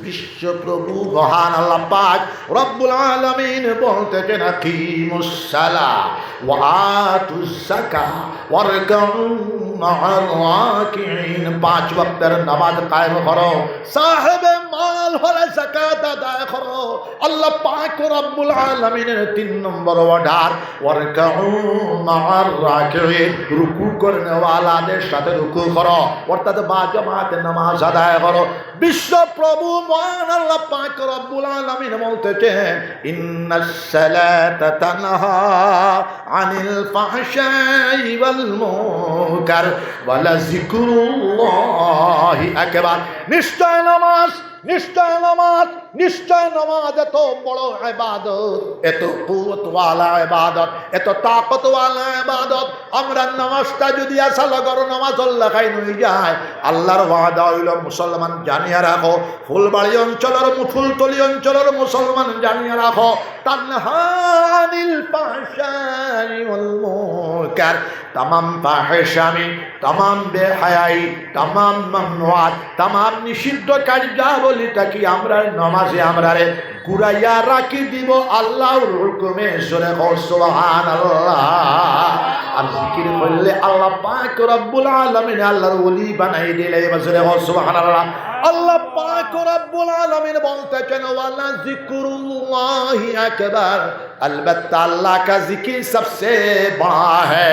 বিশ্বপ্রভু মহান আল্লাহ পাক রব্বুল আলামিন বলতেছেন আকিমুস সালাহ ওয়া আতুজ যাকাহ ওয়ারকাউ মা'আর রাকিঈন। 5 ওয়াক্তের নামাজ কায়েম করো, সাহেবে মাল হলে যাকাত আদায় করো। আল্লাহ পাক রব্বুল আলামিনের 3 নম্বর অর্ডার ওয়ারকাউ মা'আর রাকিঈন, রুকু করনে ওয়ালাদের সাথে রুকু করো, অর্থাৎ বা জামাতে নামাজ আদায় করো। বিশ্বপ্রভু মহান আল্লাহ পাক রব্বুল আলামিন বলতেছেন ইন্নাস সালাতা তানহা আনিল ফাহশাই ওয়াল মুনকার ওয়া লাযিকরুল্লাহি আকবার। নিশ্চয় নামাজ, নিশ্চয় নামাজ, নিশ্চয় নামাজ এত বড় ইবাদত, এত কুওয়াতওয়ালা ইবাদত, এত তাকতওয়ালা ইবাদত। আমরা নামাজটা যদি আসলে করো নামাজ আল্লাহ খাই নই যায়। আল্লাহর ওয়াদা হইল মুসলমান জানিয়া রাখো, ফুলবাড়ি অঞ্চলের ফুলতলি অঞ্চলের মুসলমান জানিয়া রাখো, তানহানিল ফাহশাই ওয়াল মুনকার, तमाम ফাহেশামি, तमाम বেহায়াই, तमाम মামনুআত, तमाम নিষিদ্ধ কার্যাবলীটা কি আমরা নামাজে আমরা রে ঘুরাইয়া রাখি দিব আল্লাহর হুকুমে। সূরা সুবহানাল্লাহ। আর জিকির করলে আল্লাহ পাক রব্বুল আলামিন আল্লাহর ওলি বানাই দিলে। সূরা সুবহানাল্লাহ। আল্লাহ পাক রব্বুল আলামিন বলতেছেন ওয়ালা যিকরুল্লাহি আকবার, अलबत्ता अल्लाह का जिक्र सबसे बड़ा है।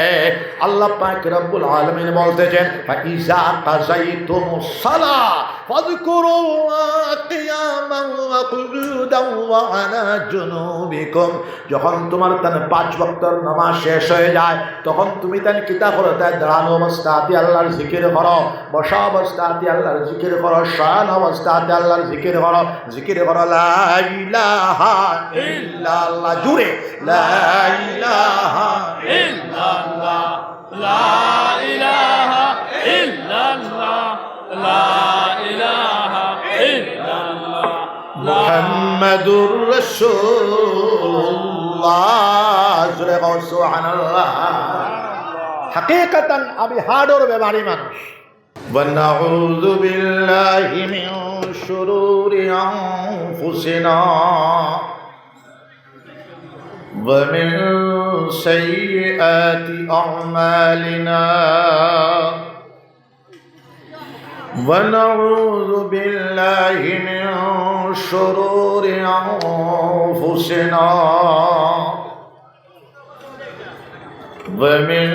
अल्लाह पाक रब्बुल आलमीन बोलते हैं फइज़ा क़ज़यतुमुस सलाह फ़ज़कुरुल्लाह क़ियामन व क़ुऊदन व अला जुनूबिकुम। যখন তোমার তান 5 ওয়াক্তের নামাজ শেষ হয়ে যায় তখন তুমি তান কিতা করো, তাই দাঁড়ানো অবস্থাতে আল্লাহর জিকির করো, বসা অবস্থাতে আল্লাহর জিকির করো, শান অবস্থাতে আল্লাহর জিকির করো। জিকির করো লা ইলাহা ইল্লাল্লাহ, জুড়ে লা ইলাহা ইল্লাল্লাহ, লা ইলাহা ইল্লাল্লাহ, লা ইলাহা ইল্লাল্লাহ, মুহাম্মাদুর রাসূলুল্লাহ। জুড়ে বলো সুবহানাল্লাহ। হাকিকাতান আমি হাড়ের বেমারি মানুষ। ওয়া নাউযু বিল্লাহি মিন শুরুরি আনফুসিনা ومن سيئات أعمالنا ونعوذ بالله من شرور أنفسنا ومن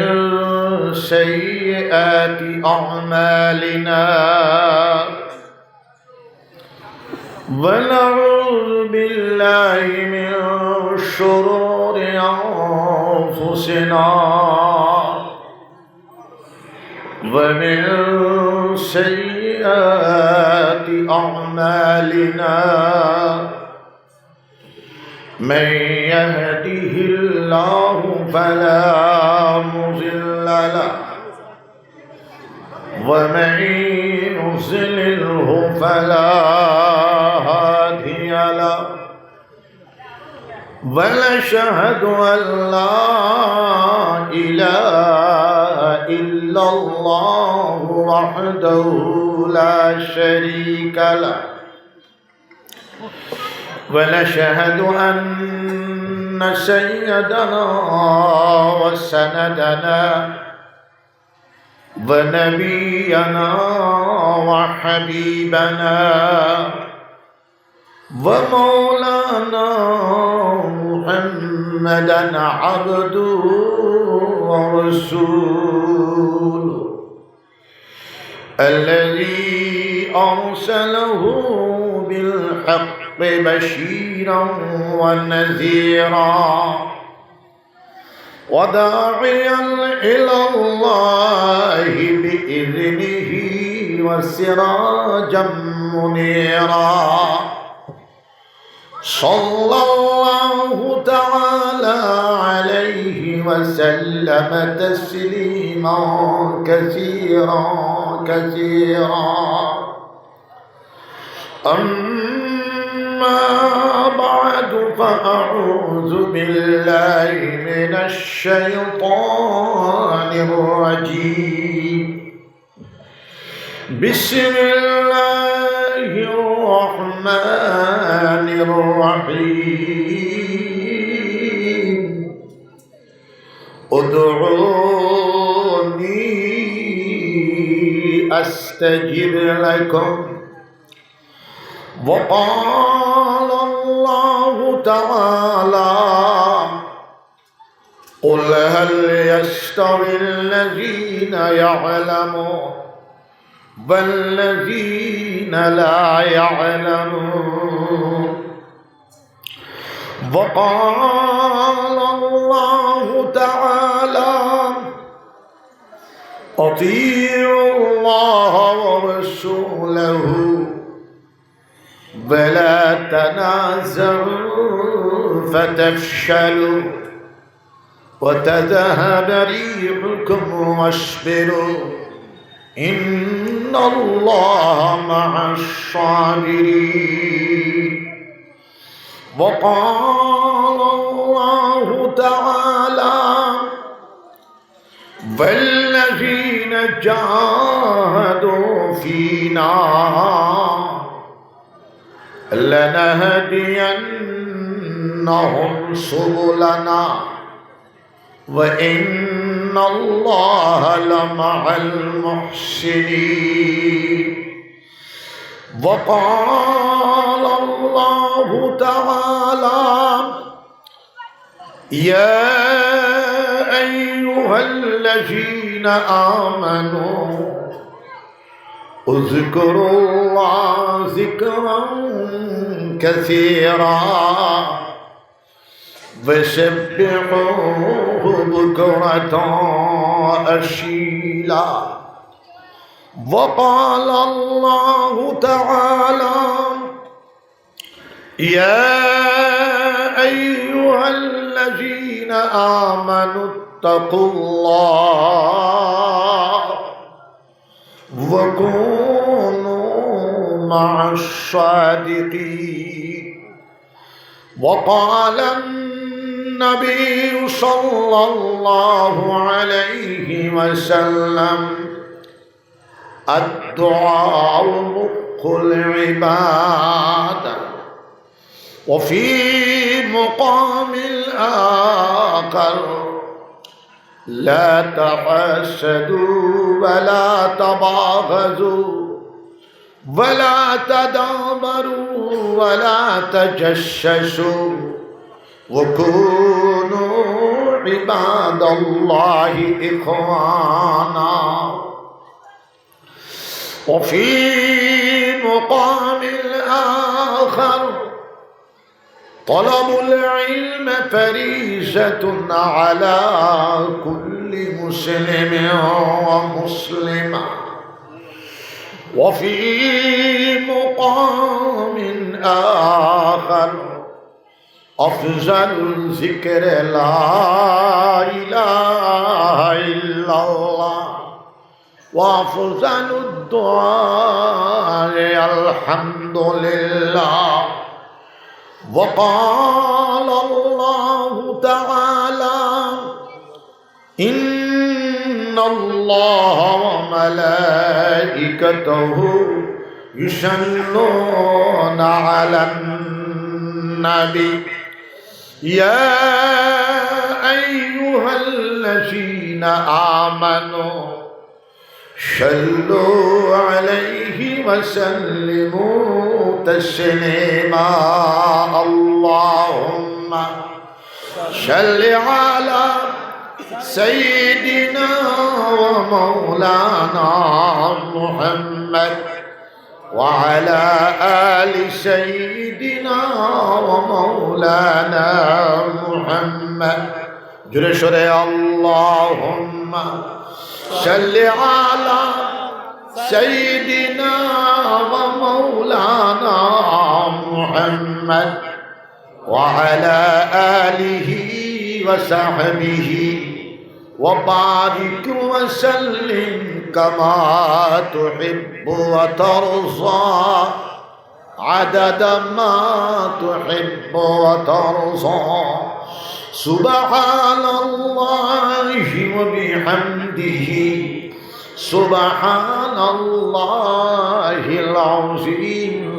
سيئات أعمالنا ونعوذ بالله من شرور أنفسنا ومن سيئات أعمالنا من يهده الله فلا مضل له ومن يضلله فلا هادي له ونشهد أن لا إله إلا الله وحده لا شريك له ونشهد أن سيدنا وسندنا ونبينا وحبيبنا ومولانا محمدا عبده ورسوله الذي أرسله بالحق بشيرا ونذيرا وداعيا إلى الله بإذنه وسراجا منيرا صلى الله تعالى عليه وسلم تسليما كثيرا كثيرا. أما بعد فأعوذ بالله من الشيطان الرجيم. بسم الله الرحمن الرحمن الرحيم ادعوني أستجب لكم وقال الله تعالى قل هل يستوي الذين يعلمون والذين لا يعلمون وقال الله تعالى أطيعوا الله ورسوله ولا تنازعوا فتفشلوا وتذهب ريحكم واصبروا إن الله مع الصابرين وقال الله تعالى والذين جاهدوا فينا لنهدينهم سبلنا وإن الله لمع المحسنين وقال الله تعالى يا أيها الذين آمنوا اذكروا الله ذكرا كثيرا وسبحوه بكرة أصيلا وقال الله تعالى يا أيها الذين آمنوا اتقوا الله وكونوا مع الصادقين وقال النبي صلى الله عليه وسلم الدعاء مخ العبادة وفي مقام الآخر لا تحسدوا ولا تباغضوا ولا تدابروا ولا تجسسوا وكونوا عباد الله إخوانا وفي مقام الآخر طلب العلم فريضة على كل مسلم ومسلمة وفي مقام آخر أفضل الذكر لا إله إلا الله وأفضل الدعاء الحمد لله وقال الله تعالى إن الله وملائكته يصلون على النبي يا أيها الذين آمنوا صلوا عليه وسلموا تسليما اللهم صل على سيدنا ومولانا محمد وعلى آل سيدنا ومولانا محمد جرشر اللهم صل على سيدنا ومولانا محمد وعلى آله وصحبه وبارك وسلم كما تحب وترضى عدد ما تحب وترضى سبحان الله وبحمده سبحان الله العظيم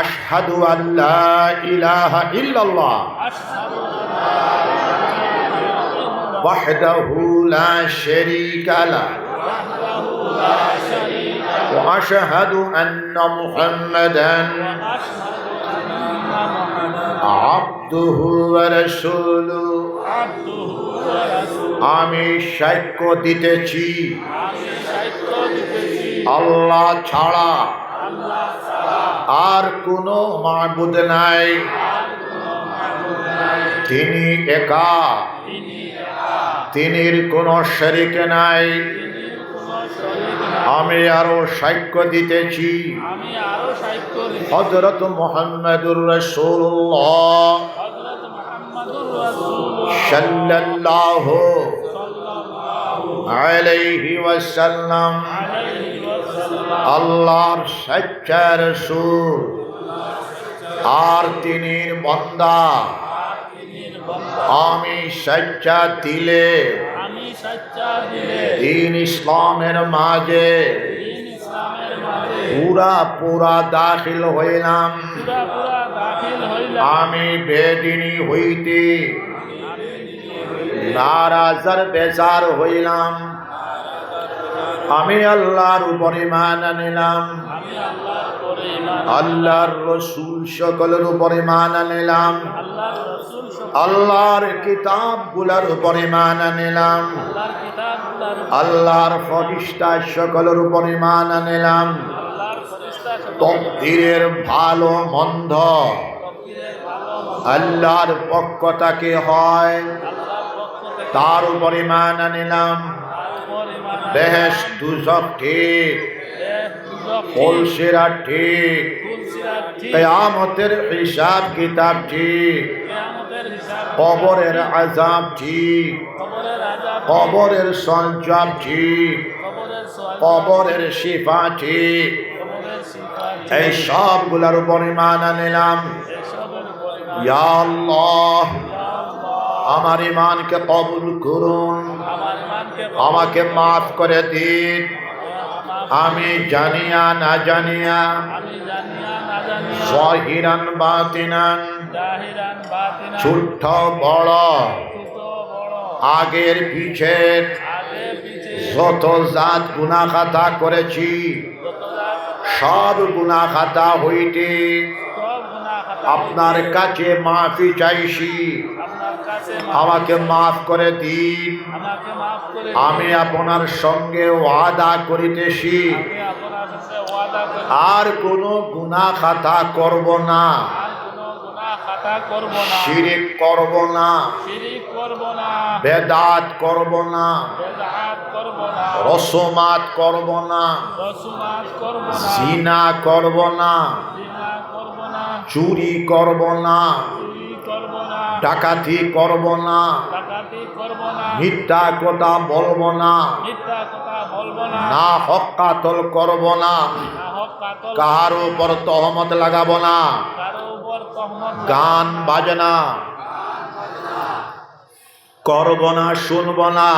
আশহাদু আল্লা ইলাহা ইল্লাল্লাহ ওয়াহদাহু লা শারীকা লাহু ওয়া আশহাদু আন্না মুহাম্মাদান আবদুহু ওয়া রাসূলুহু আমি সাক্ষ্য দিতেছি আল্লাহ ছাড়া আর কোনো মাবুদ নাই, তিনি একা, তিনির কোনো শরীক নাই। আমি আরো সাক্ষ্য দিতেছি হযরত মুহাম্মদুর রাসূলুল্লাহ সাল্লাল্লাহু আলাইহি ওয়াসাল্লাম আল্লাহর সচ্চা রাসূল আর তিনির বান্দা। আমি সচ্চা দিলে দ্বীন ইসলামের মাঝে পুরা দাখিল হইলাম। আমি বেদিনী হইতে নারাজার বেজার হইলাম। আমি আল্লাহর উপর ঈমান আনিলাম, আল্লাহর রসুল সকলের উপর ঈমান আনিলাম, আল্লাহর কিতাবগুলোর উপর ঈমান আনিলাম, আল্লাহর ফরিস্তা সকলের উপর ঈমান আনিলাম। তকদীরের ভালো মন্দ আল্লাহর পক্ষ থেকে হয়, তার উপর ঈমান আনিলাম। বেহেশত দুজক ঠিক, ফুলসিরাত ঠিক, কিয়ামতের হিসাব কিতাব ঠিক, কবরের আযাব ঠিক, কবরের সঞ্জব ঠিক, কবরের শিফা ঠিক, এই সবগুলোর উপর ঈমান আনিলাম। ইয়া আল্লাহ, আমার ঈমানকে কবুল করুন, আমাকে মাফ করে দিন। আমি জানিয়া না জানিয়া, যাহিরান বাতিনান, ছোট বড়, আগের পিছের যত জাত গুনাহ খাতা করেছি, সব গুনাহ খাতা হইতে আপনার কাছে মাফি চাইছি, আমাকে মাফ করে দিন। আমি আপনার সঙ্গে ওয়াদা করিতেছি আর কোনো গুনাহ খাতা করব না, শিরিক করব না, বেদাত করব না, রসমাত করব না, জিনা করব না, চুরি করব না, ডাকাতি করব না, মিথ্যা কথা বলবো না, না হক কাতল করব না, কাহার উপর তহমত লাগাবো না, গান বাজনা করব না, শুনব না,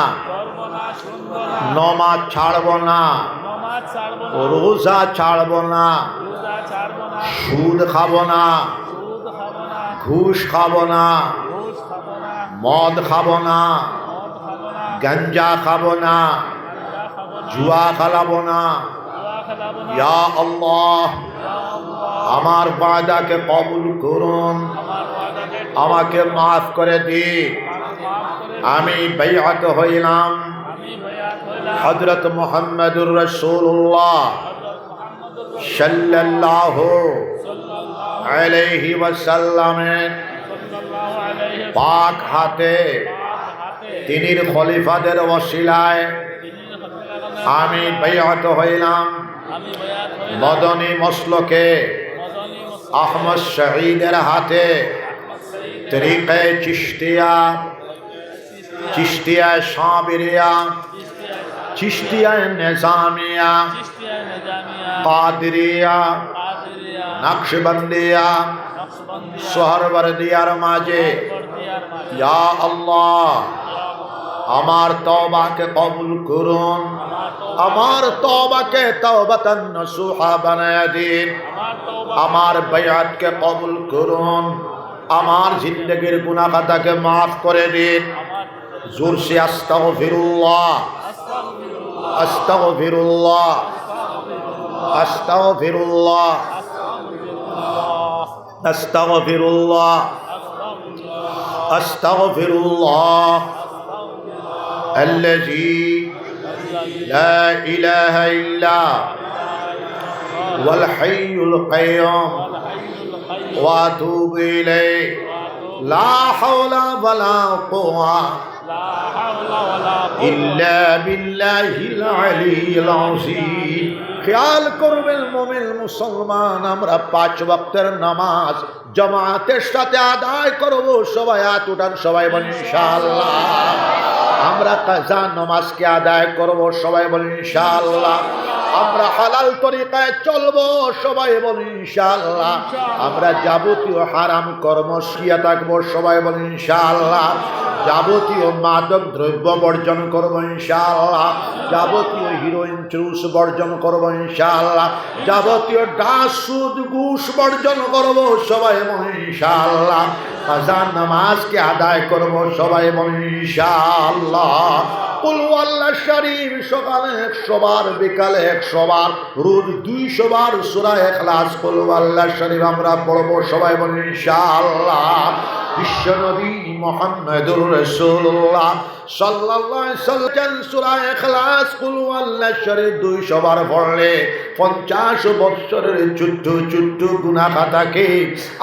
নমাজ ছাড়ব না, রোজা ছাড়ব না, সুদ খাব না, ঘুষ খাব না, মদ খাব না, গাঞ্জা খাব না, জুয়া খেলাবো না। ইয়া আল্লাহ, আমার ওয়াদাকে কবুল করুন, আমাকে মাফ করে দিন। আমি বাইআত হইলাম হযরত মুহাম্মদুর রাসূলুল্লাহ সাল্লাল্লাহু আলাইহি ওয়াসাল্লামের পাক হাতে, তিনির খলিফাদের ওসিলায় আমি বাইআত হইলাম। মদনী মসলকে আহমদ শহীদের হাতে তরিকে চিশতিয়া, চিশতিয়া সাবিরিয়া, চিশতিয়া নিজামিয়া, কাদরিয়া, নকশবন্দিয়া, সোহরবর্দিয়ার মাঝে ইয়া আল্লাহ আমার তওবাকে কবুল করুন, আমার তওবাকে তাওবাতান নসুহা বানায় দিন, আমার বায়াতকে কবুল করুন, আমার জিন্দেগির গুনাহ খাতাকে মাফ করে দিন। জোর সে আস্তাগফিরুল্লাহ, আস্তাগফিরুল্লাহ, আস্তাগফিরুল্লাহ, আস্তাগফিরুল্লাহ, আস্তাগফিরুল্লাহ الذي لا إله إلا هو الحي القيوم وأتوب إليه لا حول ولا قوة إلا بالله العلي العظيم। খেয়াল করবেন মুমিন মুসলমান, আমরা 5 ওয়াক্তের নামাজ জামাতের সাথে আদায় করব। সবাই হাত উঠান, সবাই বলেন ইনশাআল্লাহ। আমরা কাজা নামাজকে আদায় করব, সবাই বলেন ইনশাআল্লাহ। আমরা হালাল তরিকায় চলবো, সবাই বলেন ইনশাআল্লাহ। আমরা যাবতীয় হারাম কর্ম শিয়া থাকবো, সবাই বলেন ইনশাআল্লাহ। যাবতীয় মাদক দ্রব্য বর্জন করবো ইনশাআল্লাহ। যাবতীয় হিরোইন চুরুস বর্জন করবো ইনশাআল্লাহ। যাবতীয় ডাস সুদ ঘুষ বর্জন করবো, সবাই বলেন ইনশাআল্লাহ। আযান নামাজকে আদায় করবো, সবাই বলেন ইনশাআল্লাহ। কুল আল্লাহ শরীফ সকালে 100 বার, বিকালে 100 বার, রোজ 200 বার সূরা ইখলাস কুল আল্লাহ শরীফ আমরা পড়বো, সবাই বলেন ইনশাআল্লাহ। বিশ্বনবী মুহাম্মদুর রাসূলুল্লাহ সাল্লাল্লাহু আলাইহি ওয়াসাল্লাম সূরা ইখলাস কুল আল্লাহ শরীফ 200 বার পড়লে 50 বছরের ছোট্ট ছোট্ট গুনাহ খাতাকে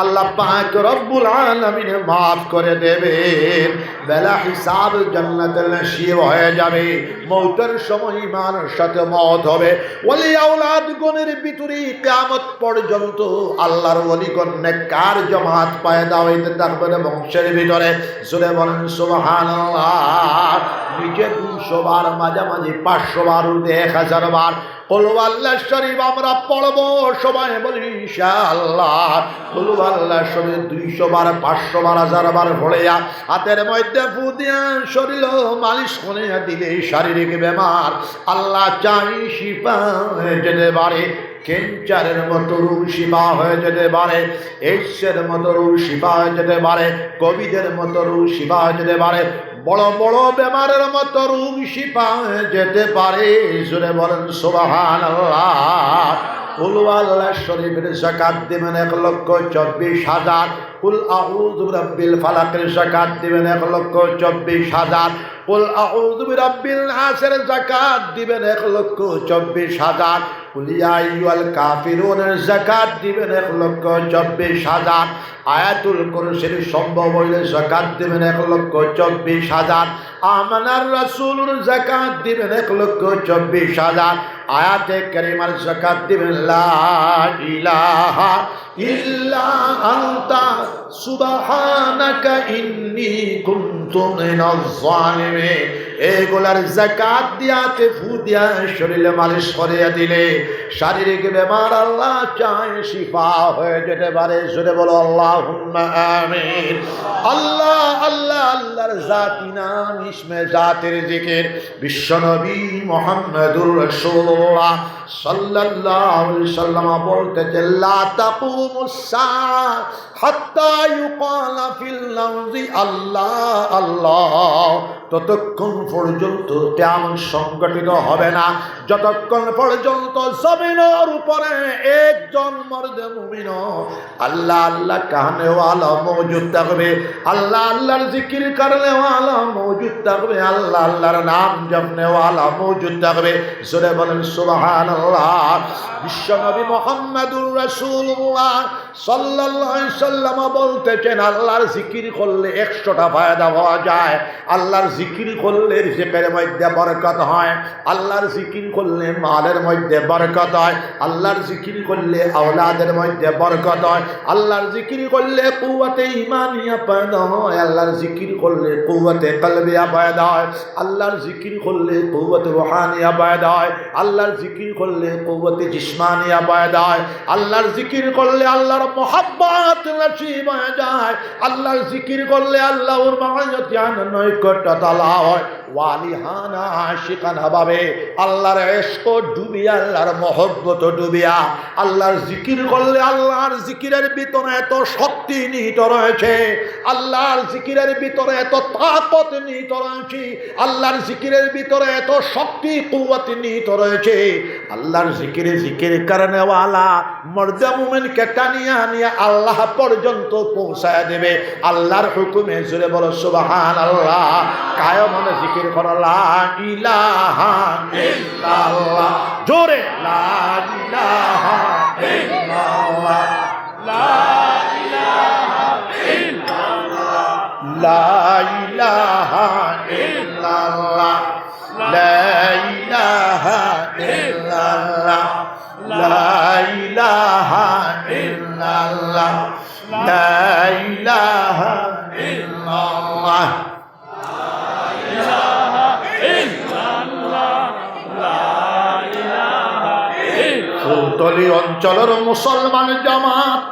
আল্লাহ পাক রব্বুল আলামিন মাফ করে দেবেন। বেলা হিসাব জান্নাতের নসিব হয়ে যাবে। মওতের সময় ইমানের সাথে মওত হবে। ওলি আওলাদ গণের ভিতরে কিয়ামত পর্যন্ত আল্লাহর ওলিগণ নেককার জামাত পয়দা হইতে থাকবে বংশের ভিতরে। জোরে বলেন সুবহানাল্লাহ। নিজে 200 বার, মাঝামাঝি 500 বার, 1000 বার কুল আল্লাহ শরীফ আমরা পড়বো, সবাই বলি ইনশাআল্লাহ। কুল আল্লাহ শরীফ 200 বার, 500 বার, 1000 বার পড়িয়া হাতের মধ্যে ফু দিয়া শরীর মালিশ করে দিলে শারীরিক বেমার আল্লাহ চাই শিফা হয়ে যেতে পারে। ক্যান্সারের মতো রোগ শিফা হয়ে যেতে পারে, এইডসের মতো রোগ শিফা হয়ে যেতে পারে, কোভিডের মতো রোগ শিফা হয়ে যেতে পারে, বড় বড় বেমারের মতো রোগ শিফা হয়ে যেতে পারে। জোরে বলেন সুবহানাল্লাহ। কুল আল্লাহ শরীফের যাকাত দিবেন 1,24,000। কুল আউযু বিরাব্বিল ফালাকের যাকাত দিবেন 1,24,000। কুল আউযু বিরাব্বিল নাসের যাকাত দিবেন 1,24,000। কুল ইয়া আইয়ুহাল কাফিরুনের যাকাত দিবেন 1,24,000। আয়াতুল কুরসির সম্ভব হইলে যাকাত দিবেন 1,24,000। আমানার রাসূলুর যাকাত দিবেন 1,24,000। আয়াতে কারিমার যাকাত দিবেন লা ইলাহা ইল্লা আনতা সুবহানাকা ইন্নী কুনতু মিনাজ জালিমিন। এগুলার যাকাত দিয়াতে ফু দিয়া শরীরে মালিশ করিয়া দিলে শারীরিক বেমার আল্লাহ চায় শিফা হয়ে যেতে পারে। জোরে বলো আল্লাহুম্মা আমিন। আল্লাহ আল্লাহ আল্লাহর জাতি নাম ইসমে জাতের জিকির বিশ্বনবী মুহাম্মদুর রাসূলুল্লাহ সাল্লাল্লাহু আলাইহি ওয়াসাল্লাম বলতেছেন লা তাকুমুস সাআ হাত্তা ইউকালা ফিল আরদি আল্লাহ আল্লাহ। ততক্ষণ পর্যন্ত কিয়ামত সংগঠিত হবে না যতক্ষণ পর্যন্ত জমিনের উপরে একজন মর্দে মুমিন আল্লাহ আল্লাহ কাহনে ওয়ালা মওজুদ থাকবে, আল্লাহ আল্লাহর জিকির করলে ওয়ালা মওজুদ থাকবে, আল্লাহ আল্লাহর নাম জপনে ওয়ালা মওজুদ থাকবে। জোরে বলেন সুবহানাল্লাহ। বিশ্বনবী মুহাম্মদুর রাসূলুল্লাহ সাল্লাল্লাহু আলাইহি ওয়াসাল্লাম বলতেছেন আল্লাহর জিকির করলে 100টা ফায়দা পাওয়া যায়। আল্লাহর জিকির করলে রিজিকের মধ্যে বরকত হয়। আল্লাহর জিকির করলে মালের মধ্যে বরকত হয়, আল্লাহর জিকির করলে আওলাদের মধ্যে বরকত হয়, আল্লাহর জিকির করলে কুওয়াতে ঈমানিয়া পয়দা হয়, আল্লাহর জিকির করলে কুওয়াতে কলবিয়া পয়দা হয়, আল্লাহর জিকির করলে কুওয়াতে রুহানিয়া পয়দা হয়, আল্লাহর জিকির করলে কুওয়াতে জিসমানিয়া পয়দা হয়, আল্লাহর জিকির করলে আল্লাহর মোহাব্বত নসিব হয়ে যায়, আল্লাহর জিকির করলে আল্লাহর মায়াতিয়ান নৈকট্যতা লাভ হয়। ওয়ালিহানা আশিকানা ভাবে আল্লাহর ইশক ডুবিয়া, আল্লাহর মহব্বত ডুবিয়া আল্লাহর জিকির করলে আল্লাহর জিকিরের ভিতরে এত শক্তি নিহিত রয়েছে, আল্লাহর জিকিরের ভিতরে এত তাকত নিহিত রয়েছে, আল্লাহর জিকিরের ভিতরে এত শক্তি কুওয়াত নিহিত রয়েছে। আল্লাহর জিকিরে জিকির করনে ওয়ালা মর্দে মুমিনকে টানিয়া নিয়ে আল্লাহ পর্যন্ত পৌঁছায় দেবে আল্লাহর হুকুমে। জোরে বলো সুবহানাল্লাহ। কায়মন জিকির করো লা ইলাহা ইল্লাল্লাহ, জোরে লা ইলাহা ইল্লাল্লাহ, লা ইলাহা ইল্লাল্লাহ, লা ইলাহা ইল্লাল্লাহ, লা ইলাহা ইল্লাল্লাহ, লা ইলাহা ইল্লাল্লাহ, লা ইলাহা ইল্লাল্লাহ, ফুলতলি অঞ্চলের মুসলমান জামাত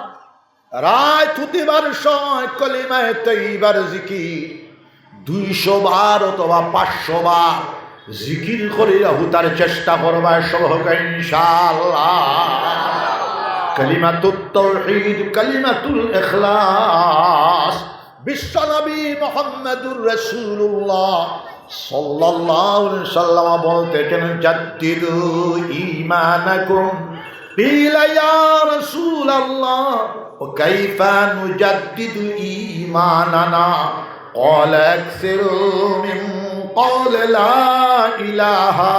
রায় থুতিবার সময় কলিমায়ে তৈয়বার জিকির 200 বার অথবা 500 বার জিকির করিয়া হুতার চেষ্টা করবা সবকে ইনশাআল্লাহ। কালিমাতুত তাওহীদ, কালিমাতুল ইখলাস। বিশ্বনবী মুহাম্মদুর রাসূলুল্লাহ সাল্লাল্লাহু আলাইহি ওয়াসাল্লাম বলতেন, জাদ্দিদু ঈমানাকুম। কিলা ইয়া রাসূলাল্লাহ ওয়া কাইফা নুজাদ্দিদু ঈমানানা? ক্বালা আকসিরু মিন ক্বালি লা ইলাহা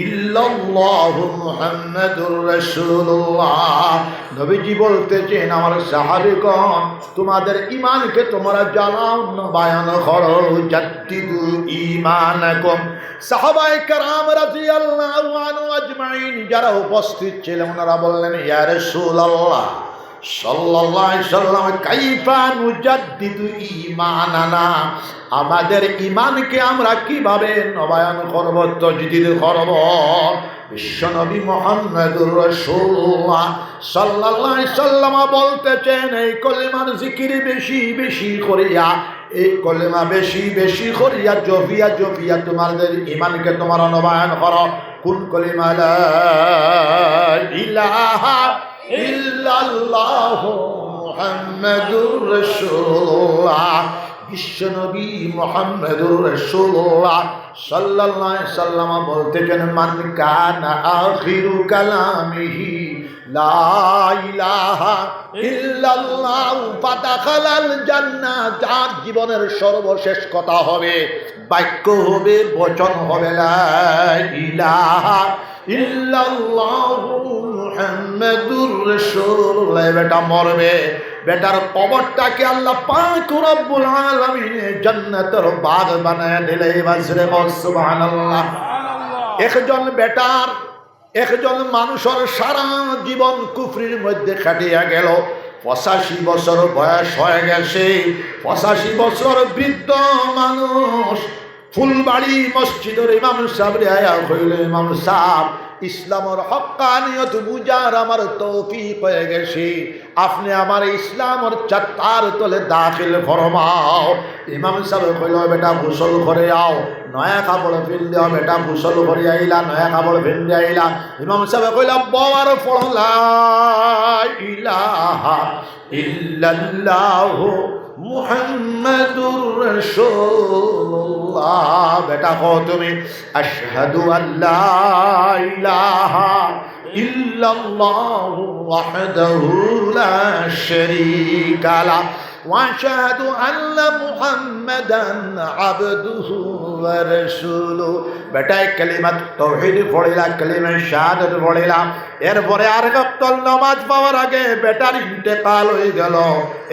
ইল্লাল্লাহু মুহাম্মাদুর রাসূলুল্লাহ। নবীজি বলতেছেন, আমার সাহাবীগণ তোমাদের ঈমানকে তোমরা জানাও, বায়ান করো। জাদ্দিদু ঈমানাকুম। সাহাবায়ে কেরাম রাদিয়াল্লাহু আনহু আজমাইন যারা উপস্থিত ছিলেন ওনারা বললেন, ইয়া রাসূলুল্লাহ সাল্লাল্লাহু আলাইহি ওয়াসাল্লাম, কাইফা নুজাদ্দিদু ঈমানানা? আমাদের ঈমানকে আমরা কিভাবে নবায়ন করব, তাজদীদ করব? বিশ্বনবী মুহাম্মদুর রাসূলুল্লাহ সাল্লাল্লাহু আলাইহি ওয়াসাল্লাম বলতেছেন, এই কলিমার জিকির বেশি বেশি করিয়া, এই কলিমা বেশি বেশি করিয়া জপিয়া জপিয়া তোমাদের ঈমানকে তোমরা নবায়ন করো। কোন কলিমা? লা ইলাহা ইল্লাল্লাহু মুহাম্মাদুর রাসূলুল্লাহ। বিশ্বনবী মুহাম্মদুর রাসূলুল্লাহ সাল্লাল্লাহু আলাইহি ওয়াসাল্লাম বলতেছেন, মান কানা আখিরু কালামিহি লা ইলাহা ইল্লাল্লাহ ফাদাখালাল জান্নাহ। যার জীবনের সর্বশেষ কথা হবে, বাক্য হবে, বচন হবে লা ইলাহা ইল্লাল্লাহু মুহাম্মাদুর রাসূলুল্লাহ, বেটা মরবে, বেটার কবরটাকে আল্লাহ পাক রব্বুল আলামিন জান্নাতের বাগ বানায় দিলে। বাজরে সুবহানাল্লাহ। একজন মানুষের সারা জীবন কুফরির মধ্যে কাটিয়া গেল, 85 বছর বয়স হয়ে গেছে, 85 বছর বৃদ্ধ মানুষ ফুলবাড়ি মসজিদের ইমাম সাহেব আয়া হইল, ইমাম সাহেব ইসলামের হক্কানিয়ত বুঝার আমার তৌফিক হয়ে গেছে, আপনি আমার ইসলামের চাত্তার তলে দাখিল ফরমাও। ইমাম সাহেব কইল, বেটা গোসল করে আও, নয়া কাপড় পিন্ধে আও। বেটা গোসল করে আইলা, নয়া কাপড় পিন্ধে আইলা। ইমাম সাহেব কইল, বাবার পড়ো লা ইলাহা ইল্লাল্লাহু মুহাম্মাদুর রাসূলুল্লাহ। বেটা কও তুমি, আশহাদু আল্লা ইলাহা ইল্লাল্লাহু ওয়াহদাহু লা শারীকা লাহু وأشهد أن محمدا عبده ورسوله বেটায় কালিমাত তাওহীদ পড়িলা কালিমা শাহাদাত পড়িলা এরপরে আর ওয়াক্তল নামাজ পাওয়ার আগে বেটার ইন্তেকাল হয়ে গেল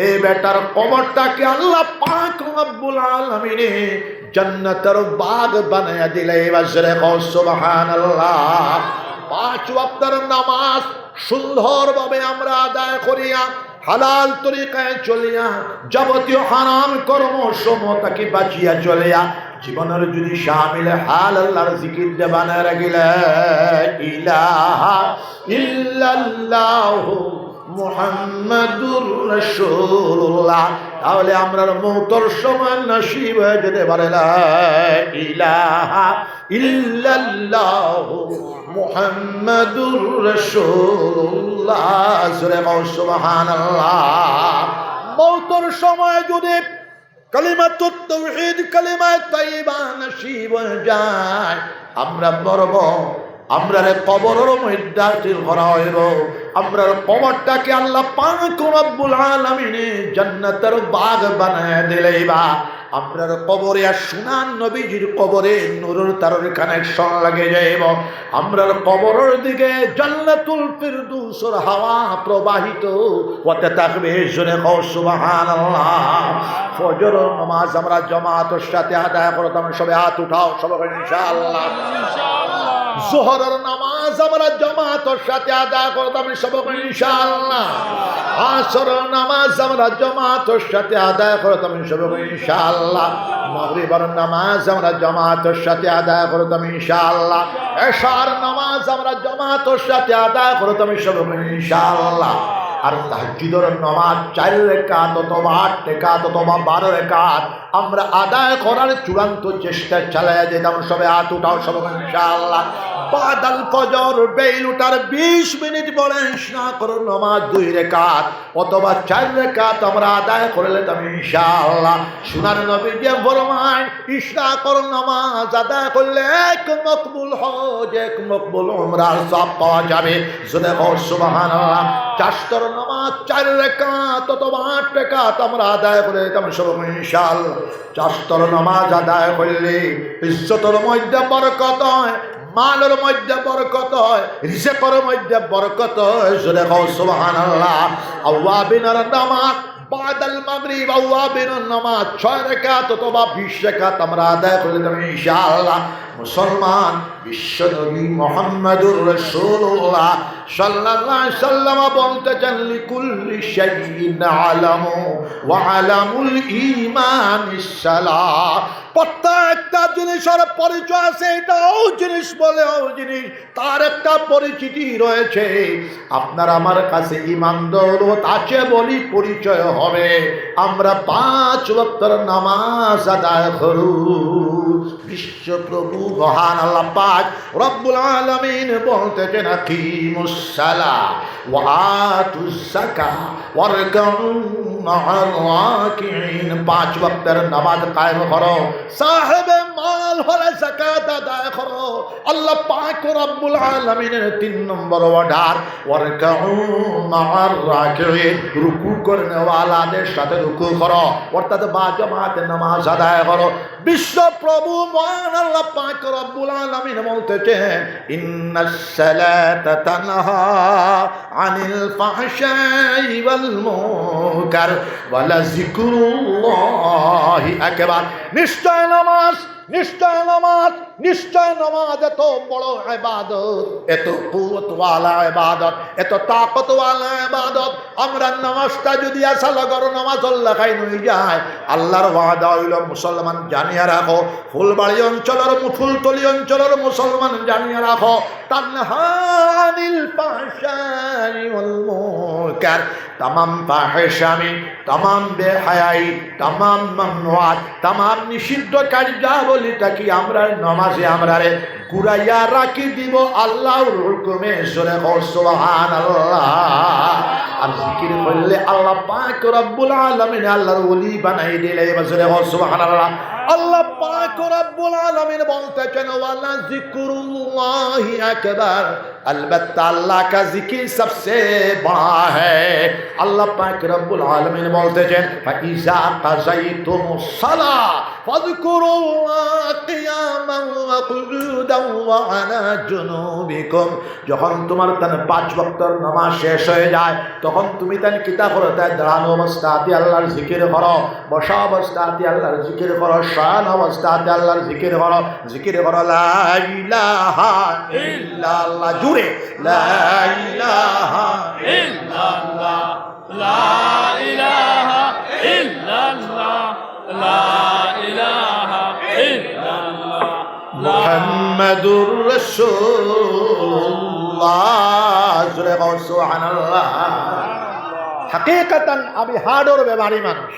এই বেটার কবরটাকে আল্লাহ পাক রব্বুল আলামিন জান্নাতের বাগ বানায়া দিলে বাজরে কও সুবহানাল্লাহ পাঁচ ওয়াক্তের নামাজ সুন্দরভাবে আমরা আদায় করিয়া হালাল তরিকায় চলিয়া যাবতীয় হারাম কর্ম সমূহকে বাঁচিয়া চলিয়া জীবনের যদি শামিল হাল আল্লাহর জিকির দে বানায় রাখিলে ইলাহা ইল্লাল্লাহু মুহাম্মাদুর রাসূলুল্লাহ তাহলে আমরা মওতের সময় নসিব হয়ে যেতে পারে লা ইলাহা ইল্লাল্লাহু মুহাম্মাদুর রাসূলুল্লাহ সুবহানাল্লাহ মওতের সময় যদি কালিমাতুত তাওহীদ কালিমা তাইয়্যিবা নসিব হয়ে যায় আমরা মরব আমরা কবরের মধ্যে হাজির করা হইব আমরা কবরটাকে আল্লাহ পাক রব্বুল আলামিন জান্নাতের বাগ বানায় দিলেইবা আমরা কবরে আর সুনান নবীজির কবরে নূরের তারের কানেকশন লাগে যাইব আমরা কবরের দিকে জান্নাতুল ফিরদৌসের হাওয়া প্রবাহিত হতে থাকবে শুনে কও সুবহানাল্লাহ ফজর নামাজ আমরা জামাতের সাথে আদায় করতাম সবাই হাত উঠাও সবাই ইনশাআল্লাহ জোহরের নামাজ আমরা জামাতের সাথে আদায় করতাম সবাই ইনশাআল্লাহ আসরের নামাজ আমরা জামাতের সাথে আদায় করতাম সবাই ইনশাআল্লাহ মাগরিবের নামাজ আমরা জামাতের সাথে আদায় করতাম ইনশাআল্লাহ এশার নামাজ আমরা জামাতের সাথে আদায় করতাম সবাই ইনশাআল্লাহ আর তাহাজ্জুদের নামাজ 4 রাকাত অথবা 8 রাকাত অথবা 12 রাকাত আমরা আদায় করার চূড়ান্ত চেষ্টা চালায়া যেতাম সবাই হাত উঠাও সবাই ইনশাআল্লাহ বাদাল ফজর বেল উঠার 20 মিনিট পরে ইশরা করার নামাজ 2 রাকাত অথবা 4 রাকাত আমরা আদায় করলে তবে ইনশাআল্লাহ সোনার নবী যে ফরমান ইশরা করার নামাজ আদায় করলে এক মকবুল হজ এক মকবুল উমরার সওয়াব পাওয়া যাবে সুবহানাল্লাহ চারটার নামাজ 4 রাকাত অথবা 8 রাকাত আমরা আদায় করে তবে সবাই ইনশাআল্লাহ চারটার নামাজ আদায় করলে ইজ্জতের মধ্যে বরকত হয় মালের মধ্যে বরকত হয় রিজিকের মধ্যে বরকত হয় জোরে কও সুবহানাল্লাহ আওয়াবিনের নামাজ বাদাল মাগরিব আওয়াবিনের নামাজ 6 রাকাত অথবা 20 রাকাত আমরা আদায় করলে তবে ইনশাআল্লাহ মুসলমান বিশ্বনবী মুহাম্মদুর রাসূলুল্লাহ সাল্লাল্লাহু আলাইহি সাল্লাম বলতেছেন লিকুল্লি শাইইন আলামু ওয়া আলামুল ঈমানিস সালাহ প্রত্যেকটা জিনিসের পরিচয় আছে এটাও জিনিস বলে ও জিনিস তার একটা পরিচিতি রয়েছে আপনার আমার কাছে ঈমান দৌলত আছে বলি পরিচয় হবে আমরা 5 ওয়াক্তের নামাজ আদায় করু বিশ্বপ্রভু মহান আল্লাহ পাক রব্বুল আলামিন বলতেছেন আকিমুস সালাহ ওয়া আতুজ যাকাত ওয়ারকাউ মা'আর রাকিঈন 5 ওয়াক্তের নামাজ কায়েম করো সাহেবে মাল হলে যাকাত আদায় করো আল্লাহ পাক রব্বুল আলামিনের 3 নম্বর অর্ডার ওয়ারকাউ মা'আর রাকিঈন রুকু করনে ওয়ালাদের সাথে রুকু করো অর্থাৎ বা জামাতে নামাজ আদায় করো বিশ্বপ্রভু মহান আল্লাহ পাক রব্বুল আলামিন বলতেছেন ইন্নাস সালাতা তানহা আনিল ফাহশাই ওয়াল মুনকার ওয়া লাযিকরুল্লাহি আকবার নিশ্চয় নামাজ নিশ্চয় নামাজ নিশ্চয় নামাজ এত বড় ইবাদত এত কুওয়াতওয়ালা ইবাদত এত তাকতওয়ালা ইবাদত আমরা নামাজটা যদি আসলে করো নামাজ আল্লাহ খাই নই যায় আল্লাহর ওয়াদা হইল মুসলমান জানিয়া রাখো ফুলবাড়ি অঞ্চলের মুঠুলতলি অঞ্চলের মুসলমান জানিয়া রাখো তানহানিল ফাহশাই ওয়াল মুনকার तमाम फाहिशामी तमाम बेहयाई तमाम ममनुआत तमाम निषिद्ध कार्यावलीटाके आमरा नमाजे आमरारे घुराइया राखी দিব আল্লাহর হুকুমে সূরা সুবহানাল্লাহ আর জিকির করলে আল্লাহ পাক রব্বুল আলামিন আল্লাহর ওলি বানাই দিলে সূরা সুবহানাল্লাহ আল্লাহ পাক রব্বুল আলামিন বলতেছেন ওয়ালা যিকরুল্লাহি আকবার अलबत्ता अल्लाह का जिक्र सबसे बड़ा है। अल्लाह पाक रब्बुल आलमीन बोलते हैं फइज़ा क़ज़यतुमुस्सला फ़ज़कुरुल्लाह क़ियामन व क़ुऊदन व अला जुनूबिकुम। যখন তোমার তান 5 ওয়াক্তের নামাজ শেষ হয়ে যায় তখন তুমি তান কিতা করো, তাই দাঁড়ানো অবস্থাতে আল্লাহর জিকির করো, বসা অবস্থাতে আল্লাহর জিকির করো, শান অবস্থাতে আল্লাহর জিকির করো লা ইলাহা ইল্লাল্লাহ, জুড়ে লা ইলাহা ইল্লাল্লাহ লা ইলাহা ইল্লাল্লাহ লা ইলাহা ইল্লাল্লাহ মুহাম্মাদুর রাসূলুল্লাহ, জুড়ে বলো সুবহানাল্লাহ। হাকিকাতান আমি হাড়ের বেমারি মানুষ।